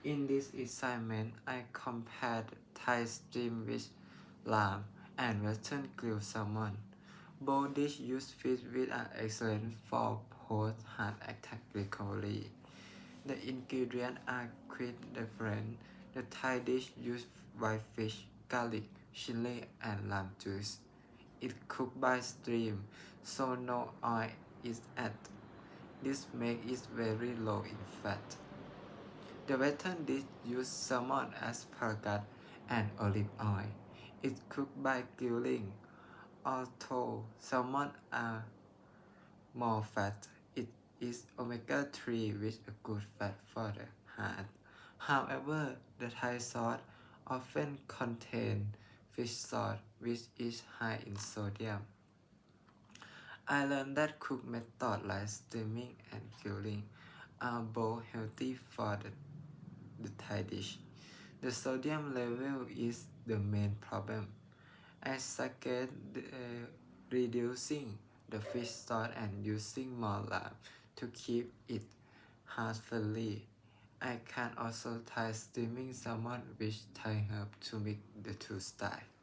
In this assignment, I compared Thai steam with lamb and Western grilled salmon. Both dishes use fish which are excellent for post-heart attack recovery. The ingredients are quite different. The Thai dish uses white fish, garlic, chili, and lamb juice. It's cooked by steam, so no oil is added. This makes it very low in fat. The Western dish uses salmon, asparagus, and olive oil. It's cooked by grilling. Although salmon are more fat, it is omega-3 which is a good fat for the heart. However, the Thai sauce often contains fish sauce which is high in sodium. I learned that cook methods like steaming and grilling are both healthy for the Thai dish. The sodium level is the main problem. I suggest reducing the fish sauce and using more lamb to keep it heart-friendly. I can also try steaming salmon with Thai herb to mix the two styles.